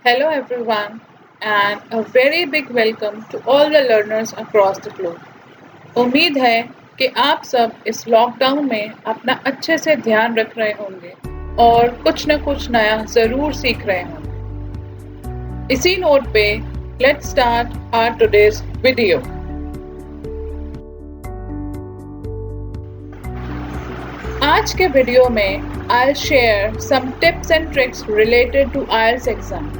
Hello everyone and a very big welcome to all the learners across the globe. उम्मीद है कि आप सब इस लॉकडाउन में अपना अच्छे से ध्यान रख रहे होंगे और कुछ न कुछ नया ज़रूर सीख रहे होंगे। इसी नोट पे let's start our today's video. आज के वीडियो में I'll share some tips and tricks related to IELTS exam.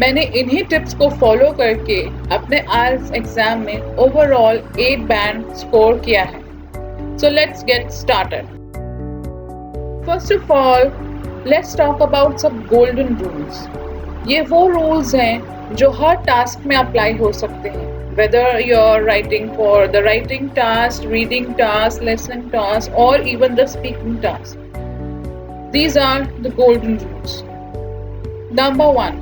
मैंने इन्हीं टिप्स को फॉलो करके अपने IELTS एग्जाम में ओवरऑल 8 बैंड स्कोर किया है। So let's get started. First of all, let's talk about some golden rules. ये वो रूल्स हैं जो हर टास्क में अप्लाई हो सकते हैं, whether you're writing for the writing task, reading task, listening task, or even the speaking task. These are the golden rules. Number 1.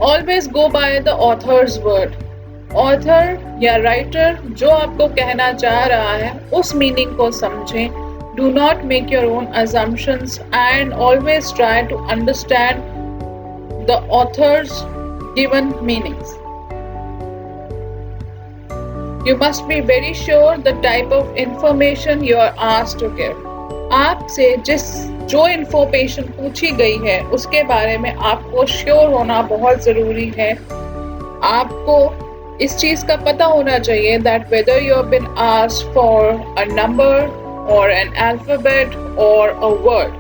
Always go by the author's word. Author या writer जो आपको कहना चाह रहा है उस मीनिंग को समझें. Do not make your own assumptions and always try to understand the author's given meanings. You must be very sure the type of information you are asked to give. आपसे जो इन्फॉर्मेशन पूछी गई है उसके बारे में आपको श्योर होना बहुत ज़रूरी है. आपको इस चीज़ का पता होना चाहिए that whether you have been asked for a number or an alphabet or a word.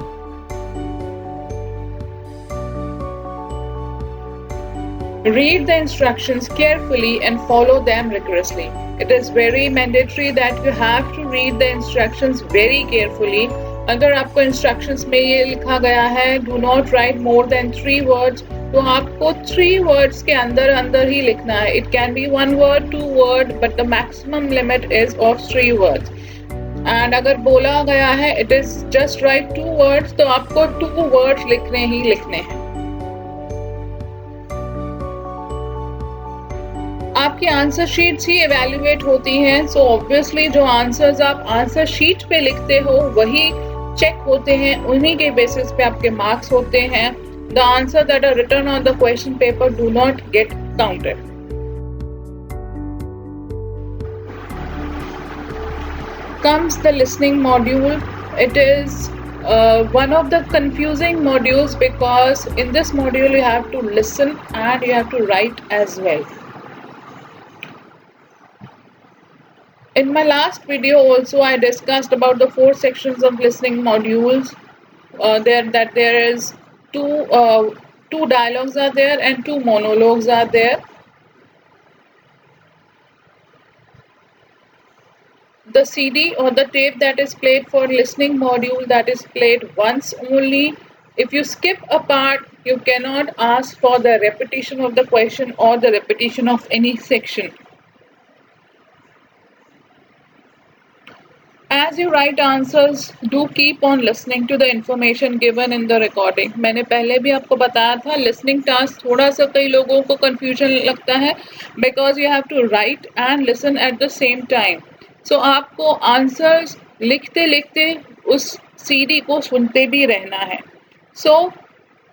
Read the instructions carefully and follow them rigorously. It is very mandatory that you have to read the instructions very carefully. अगर आपको instructions में ये लिखा गया है do not write more than 3 words, तो आपको 3 words के अंदर ही लिखना है. It can be 1 word, 2 word, but the maximum limit is of 3 words. And अगर बोला गया है it is just write 2 words, तो आपको 2 words लिखने हैं. आपकी आंसर शीट्स ही एवेल्युएट होती हैं, सो ऑब्वियसली जो आंसर्स आप आंसर शीट पे लिखते हो वही चेक होते हैं, उन्हीं के बेसिस पे आपके मार्क्स होते हैं. The answer that are written on the question paper do not get counted. Comes the listening module. It is one of the confusing modules because in this module you have to listen and you have to write as well. In my last video also I discussed about the 4 sections of listening modules. There is two dialogues are there and 2 monologues are there. The CD or the tape that is played for listening module, that is played once only. If you skip a part, you cannot ask for the repetition of the question or the repetition of any section. As you write answers, do keep on listening to the information given in the recording. मैंने पहले भी आपको बताया था listening task थोड़ा सा कई लोगों को confusion लगता है because you have to write and listen at the same time. So आपको आंसर्स लिखते लिखते उस CD को सुनते भी रहना है. So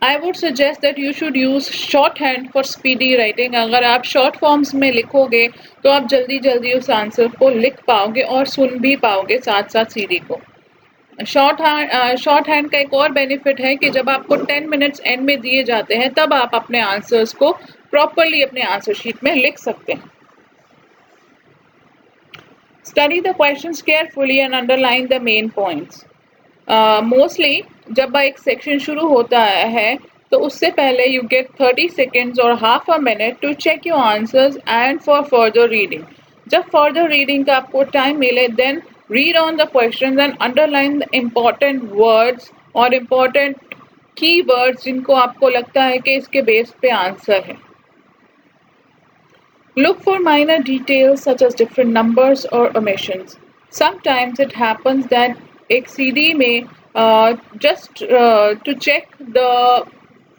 I would suggest that you should use shorthand for speedy writing. अगर आप short forms में लिखोगे तो आप जल्दी उस आंसर को लिख पाओगे और सुन भी पाओगे साथ साथ CD को. शॉर्ट हैंड का एक और बेनिफिट है कि जब आपको 10 मिनट्स एंड में दिए जाते हैं तब आप अपने आंसर्स को प्रॉपरली अपने आंसर शीट में लिख सकते हैं. Study the questions carefully and underline the main points. Mostly जब एक सेक्शन शुरू होता है तो उससे पहले you get 30 seconds or half a minute to check your answers and for further reading. जब further reading का आपको टाइम मिले then read on the questions and underline the important words और important keywords जिनको आपको लगता है कि इसके बेस पे आंसर है. Look for minor details such as different numbers or omissions. Sometimes it happens that एक CD में just to check the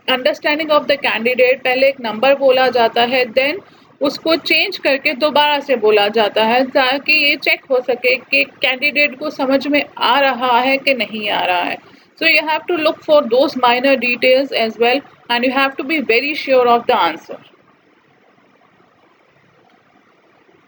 understanding of the candidate पहले एक नंबर बोला जाता है then उसको चेंज करके दोबारा से बोला जाता है ताकि ये चेक हो सके कि कैंडिडेट को समझ में आ रहा है कि नहीं आ रहा है. So you have to look for those minor details as well, and you have to be very sure of the answer.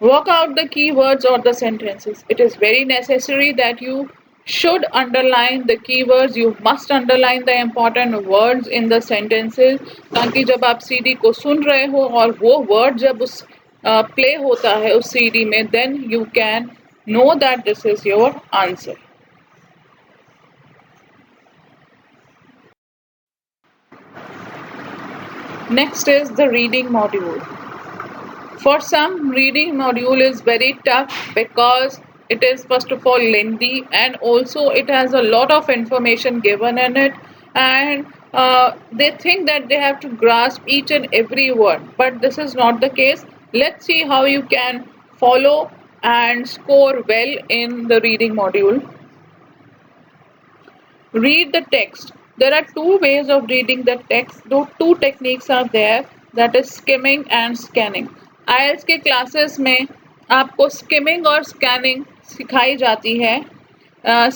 Work out the keywords or the sentences. It is very necessary that you should underline the keywords. You must underline the important words in the sentences, ताकि जब आप CD को सुन रहे हो और वो word जब उस play होता है उस CD में, then you can know that this is your answer. Next is the reading module. For some, reading module is very tough because it is first of all lengthy, and also it has a lot of information given in it, and they think that they have to grasp each and every word, but this is not the case. Let's see how you can follow and score well in the reading module. Read the text. There are two ways of reading the text. Though two techniques are there, that is skimming and scanning. IELTS के classes में आपको skimming और scanning सिखाई जाती है.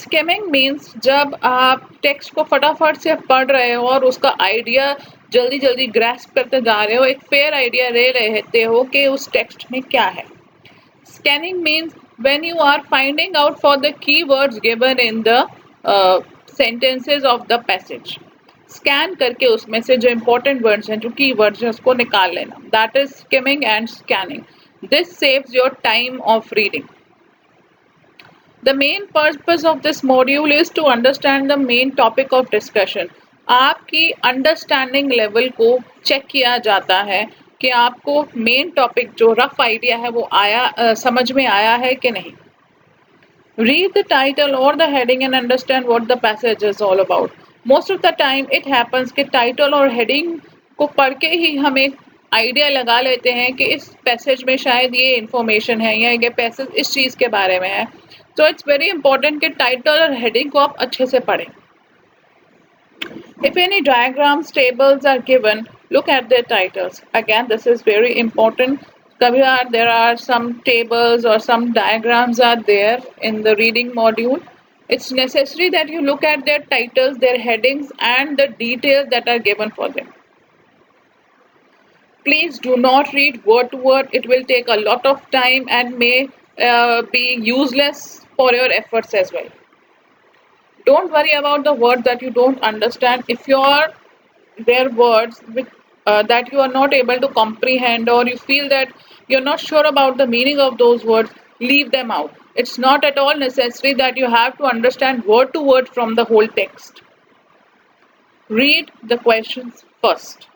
Skimming means जब आप text को फटाफट से पढ़ रहे हो और उसका आइडिया जल्दी जल्दी ग्रैस्प करते जा रहे हो, एक फेयर आइडिया ले लेते हो कि उस टेक्स्ट में क्या है. Scanning means when you are finding out for the keywords given in the sentences of the passage. Scan करके उसमें से जो important words हैं, जो keywords हैं, उसको निकाल लेना. That is skimming and scanning. This saves your time of reading. The main purpose of this module is to understand the main topic of discussion. आपकी अंडरस्टैंडिंग लेवल को चेक किया जाता है कि आपको मेन टॉपिक जो रफ आइडिया है वो समझ में आया है कि नहीं. Read the title or the heading and understand what the passage is all about. Most of the time it happens कि title और heading को पढ़ के ही हम एक आइडिया लगा लेते हैं कि इस पैसेज में शायद ये इंफॉर्मेशन है या ये पैसेज इस चीज़ के बारे में है. So it's very important कि टाइटल और हेडिंग को आप अच्छे से पढ़ें. If any diagrams, tables are given, look at their titles. Again, this is very important. Kabhi there are some tables or some diagrams are there in the reading module. It's necessary that you look at their titles, their headings, and the details that are given for them. Please do not read word to word. It will take a lot of time and may be useless for your efforts as well. Don't worry about the words that you don't understand. If there words that you are not able to comprehend, or you feel that you're not sure about the meaning of those words, leave them out. It's not at all necessary that you have to understand word to word from the whole text. Read the questions first.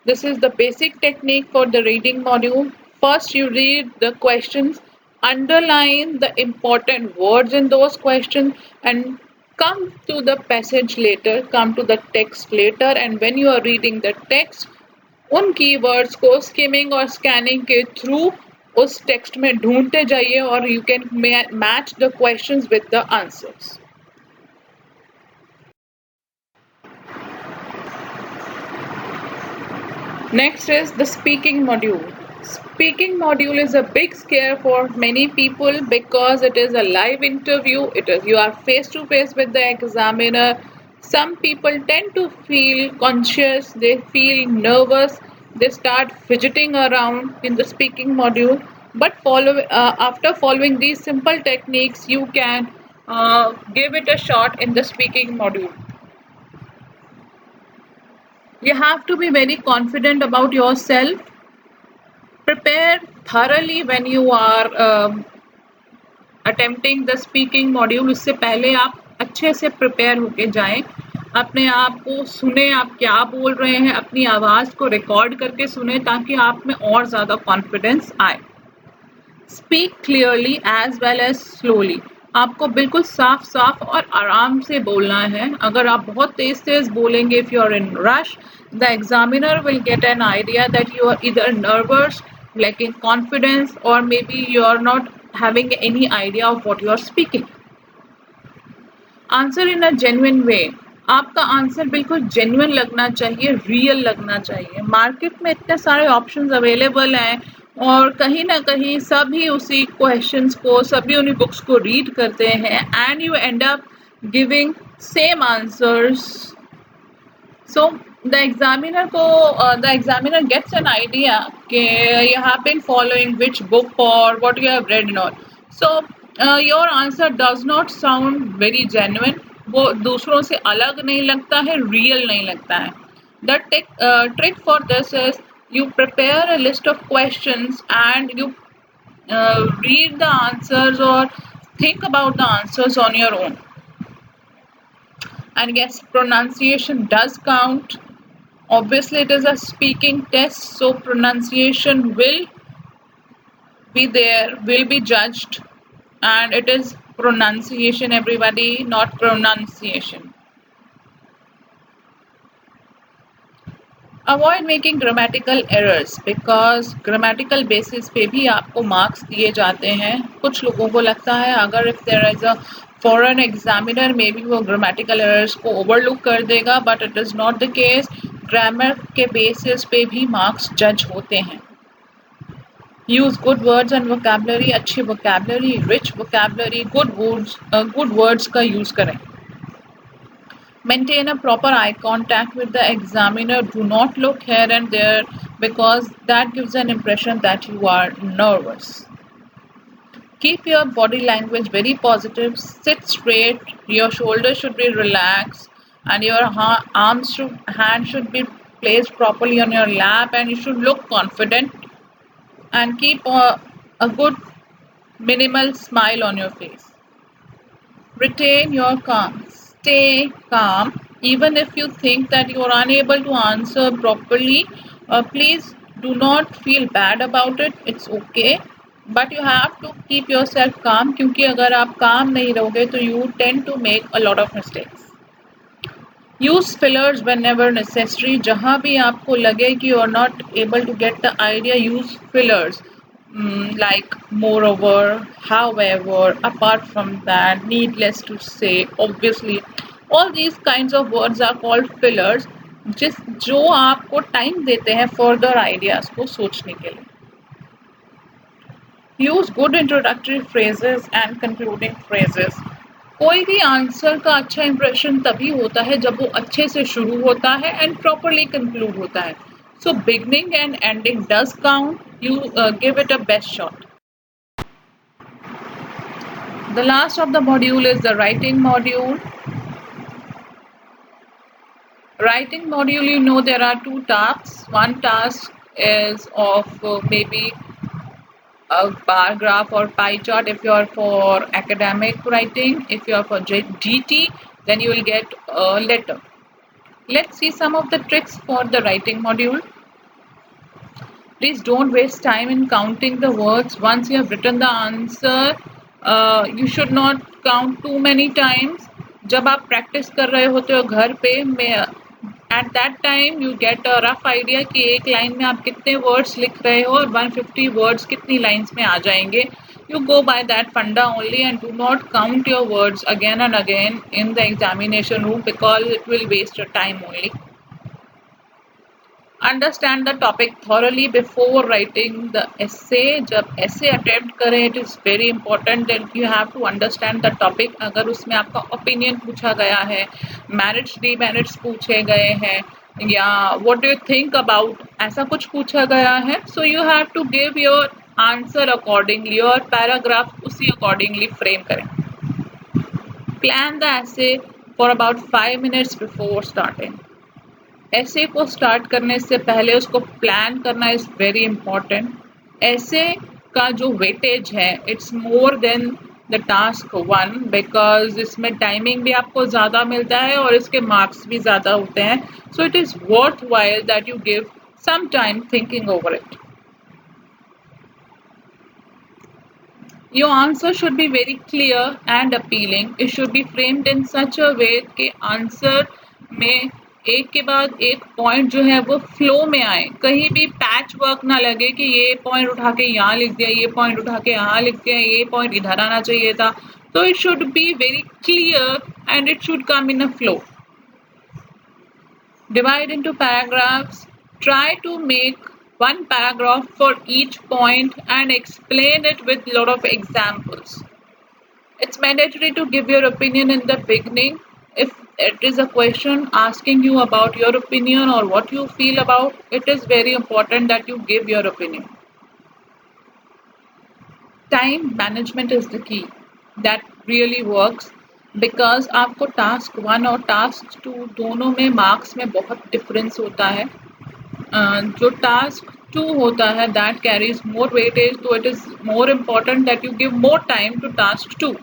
This is the basic technique for the reading module. First, you read the questions, underline the important words in those questions, and come to the passage later, come to the text later, and when you are reading the text, उन keywords को skimming और scanning के through उस text में ढूंढते जाइए और you can match the questions with the answers. Next is the speaking module. Speaking module is a big scare for many people because it is a live interview. You are face to face with the examiner. Some people tend to feel conscious, they feel nervous, they start fidgeting around in the speaking module. But after following these simple techniques, you can give it a shot in the speaking module. You have to be very confident about yourself. Prepare thoroughly when you are attempting the speaking module. उससे पहले आप अच्छे से prepare होके जाएं. अपने आप को सुने, आप क्या बोल रहे हैं, अपनी आवाज़ को रिकॉर्ड करके सुने ताकि आप में और ज़्यादा कॉन्फिडेंस आए. Speak clearly as well as slowly. आपको बिल्कुल साफ साफ और आराम से बोलना है. अगर आप बहुत तेज तेज बोलेंगे, if you are in rush, the examiner will get an idea that you are either nervous, lacking confidence, or maybe you are not having any idea of what you are speaking. Answer in a genuine way. आपका answer बिल्कुल genuine लगना चाहिए, real लगना चाहिए. Market में इतने सारे options available हैं और कहीं ना कहीं सभी उसी क्वेश्चंस को, सभी उन्हीं बुक्स को रीड करते हैं, and you and up giving same answers. So the examiner gets an idea कि you have been following which book or what you have read and all. So your answer does not sound very genuine. वो दूसरों से अलग नहीं लगता है, real नहीं लगता है. The trick for this is you prepare a list of questions and you read the answers or think about the answers on your own. And yes, pronunciation does count. Obviously, it is a speaking test, so pronunciation will be there, will be judged, and it is pronunciation, everybody, not pronunciation. Avoid making grammatical errors because grammatical basis पे भी आपको marks दिए जाते हैं. कुछ लोगों को लगता है अगर if there is a foreign examiner maybe वो grammatical errors को overlook कर देगा, but it is not the case. Grammar के basis पे भी marks judge होते हैं. Use good words and vocabulary, अच्छी vocabulary, rich vocabulary, good words का use करें. Maintain a proper eye contact with the examiner. Do not look here and there because that gives an impression that you are nervous. Keep your body language very positive. Sit straight. Your shoulders should be relaxed and your hand should be placed properly on your lap and you should look confident and keep a good minimal smile on your face. Retain your calm. Stay calm even if you think that you are unable to answer properly. Please do not feel bad about it. It's okay. But you have to keep yourself calm क्योंकि अगर आप calm नहीं रहोगे तो you tend to make a lot of mistakes. Use fillers whenever necessary. जहाँ भी आपको लगे कि you are not able to get the idea, use fillers. Like moreover, however, apart from that, needless to say, obviously, all these kinds of words are called fillers जो आपको time देते हैं further ideas को सोचने के लिए. Use good introductory phrases and concluding phrases. कोई भी आंसर का अच्छा इंप्रेशन तभी होता है जब वो अच्छे से शुरू होता है and properly conclude होता है. So beginning and ending does count. You give it a best shot. The last of the module is the writing module. Writing module, you know there are two tasks. One task is of maybe a paragraph or pie chart if you are for academic writing. If you are for GT, then you will get a letter. Let's see some of the tricks for the writing module. Please don't waste time in counting the words. Once you have written the answer, you should not count too many times. जब आप practice कर रहे होते हो घर पे at that time you get a rough idea कि एक line में आप कितने words लिख रहे हो और 150 words कितनी lines में आ जाएंगे. You go by that funda only and do not count your words again and again in the examination room because it will waste your time only. Understand the topic thoroughly before writing the essay. जब essay attempt करें, it is very important that you have to understand the topic. अगर उसमें आपका opinion पूछा गया है, merits demerits पूछे गए हैं, या what do you think about ऐसा कुछ पूछा गया है, so you have to give your answer accordingly और paragraph उसी accordingly frame करें. Plan the essay for about 5 minutes before starting. ऐसे को स्टार्ट करने से पहले उसको प्लान करना इज वेरी इम्पॉर्टेंट. ऐसे का जो वेटेज है it's more than the task one because इसमें टाइमिंग भी आपको ज़्यादा मिलता है और इसके मार्क्स भी ज़्यादा होते हैं. So it is worthwhile that you give some time thinking over it. Your answer should be very clear and appealing. It should be framed in such a way कि आंसर में एक के बाद एक पॉइंट जो है वो flow में आए. कहीं भी पैच वर्क ना लगे कि ये पॉइंट उठा के यहाँ लिख दिया, ये पॉइंट उठा के यहाँ लिख दिया, ये पॉइंट इधर आना चाहिए था. तो it should be very clear and it should come in a flow. Divide into paragraphs. Try to make one paragraph for each point and explain it with a lot of examples. It's mandatory to give your opinion in the beginning. If it is a question asking you about your opinion or what you feel about, it is very important that you give your opinion. Time management is the key that really works because आपको task one और task to दोनों में marks में बहुत difference होता है. जो task two होता है दैट कैरीज मोर वेटेज, तो it is more important that you give more time to task two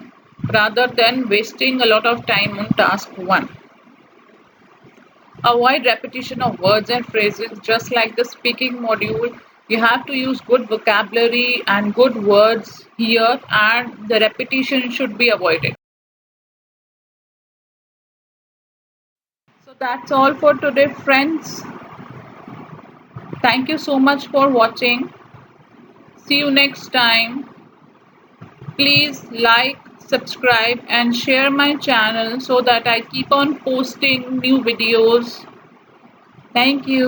rather than wasting a lot of time on task one. Avoid repetition of words and phrases just like the speaking module. You have to use good vocabulary and good words here, and the repetition should be avoided. So that's all for today, friends. Thank you so much for watching. See you next time. Please like, subscribe, and share my channel so that I keep on posting new videos. Thank you.